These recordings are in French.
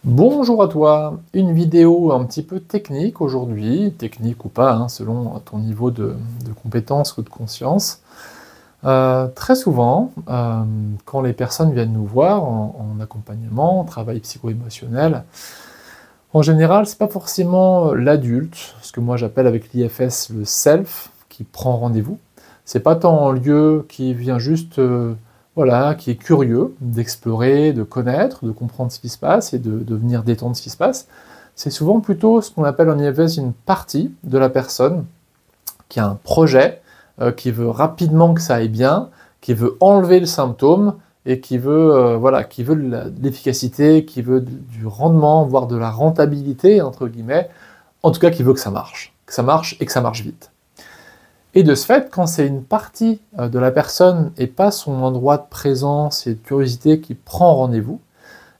Bonjour à toi, une vidéo un petit peu technique aujourd'hui, technique ou pas, hein, selon ton niveau de compétence ou de conscience. Très souvent, quand les personnes viennent nous voir en accompagnement, en travail psycho-émotionnel, en général, c'est pas forcément l'adulte, ce que moi j'appelle avec l'IFS le self, qui prend rendez-vous. C'est pas tant un lieu qui vient juste, voilà, qui est curieux d'explorer, de connaître, de comprendre ce qui se passe et de venir détendre ce qui se passe. C'est souvent plutôt ce qu'on appelle en IFS une partie de la personne qui a un projet, qui veut rapidement que ça aille bien, qui veut enlever le symptôme et qui veut, voilà, qui veut de l'efficacité, qui veut du rendement, voire de la rentabilité, entre guillemets, en tout cas qui veut que ça marche et que ça marche vite. Et de ce fait, quand c'est une partie de la personne et pas son endroit de présence et de curiosité qui prend rendez-vous,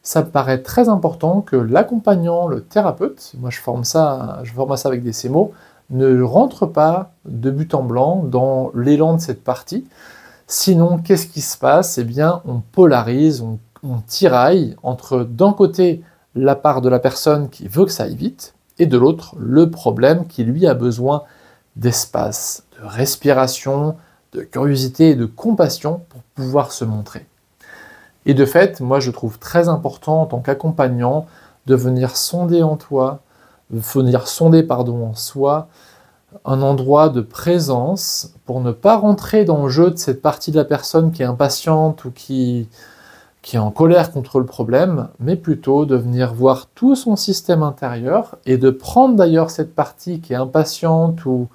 ça me paraît très important que l'accompagnant, le thérapeute, moi je forme ça avec des CMO, ne rentre pas de but en blanc dans l'élan de cette partie. Sinon, qu'est-ce qui se passe? Eh bien, on polarise, on tiraille entre d'un côté la part de la personne qui veut que ça aille vite, et de l'autre le problème qui lui a besoin d'espace, de respiration, de curiosité et de compassion pour pouvoir se montrer. Et de fait, moi je trouve très important en tant qu'accompagnant de venir sonder en toi, venir sonder en soi, un endroit de présence pour ne pas rentrer dans le jeu de cette partie de la personne qui est impatiente ou qui est en colère contre le problème, mais plutôt de venir voir tout son système intérieur et de prendre d'ailleurs cette partie qui est impatiente ou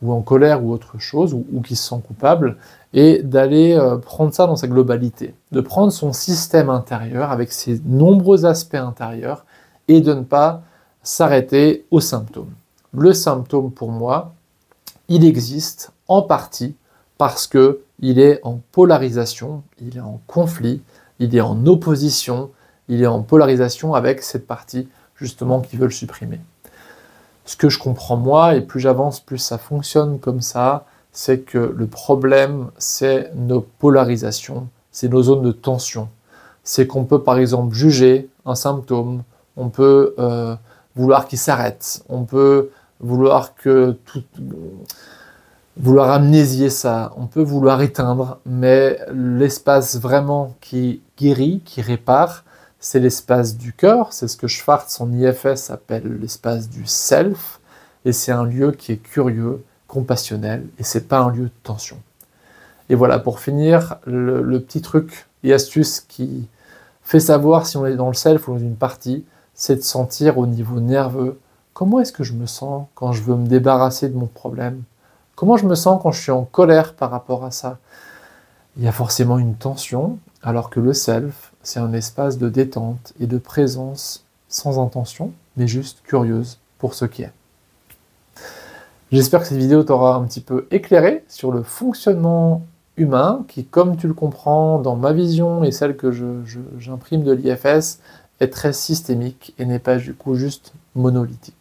en colère ou autre chose, ou qui se sent coupable, et d'aller prendre ça dans sa globalité, de prendre son système intérieur avec ses nombreux aspects intérieurs et de ne pas s'arrêter aux symptômes. Le symptôme, pour moi, il existe en partie parce qu'il est en polarisation, il est en conflit, il est en opposition, il est en polarisation avec cette partie justement qui veut le supprimer. Ce que je comprends moi, et plus j'avance, plus ça fonctionne comme ça, c'est que le problème, c'est nos polarisations, c'est nos zones de tension. C'est qu'on peut par exemple juger un symptôme, on peut vouloir qu'il s'arrête, on peut vouloir vouloir amnésier ça, on peut vouloir éteindre, mais l'espace vraiment qui guérit, qui répare, c'est l'espace du cœur, c'est ce que Schwartz en IFS appelle l'espace du self, et c'est un lieu qui est curieux, compassionnel, et c'est pas un lieu de tension. Et voilà, pour finir, le petit truc et astuce qui fait savoir si on est dans le self ou dans une partie, c'est de sentir au niveau nerveux comment est-ce que je me sens quand je veux me débarrasser de mon problème. Comment je me sens quand je suis en colère par rapport à ça? Il y a forcément une tension, alors que le self, c'est un espace de détente et de présence sans intention, mais juste curieuse pour ce qui est. J'espère que cette vidéo t'aura un petit peu éclairé sur le fonctionnement humain, qui, comme tu le comprends, dans ma vision et celle que j'imprime de l'IFS, est très systémique et n'est pas du coup juste monolithique.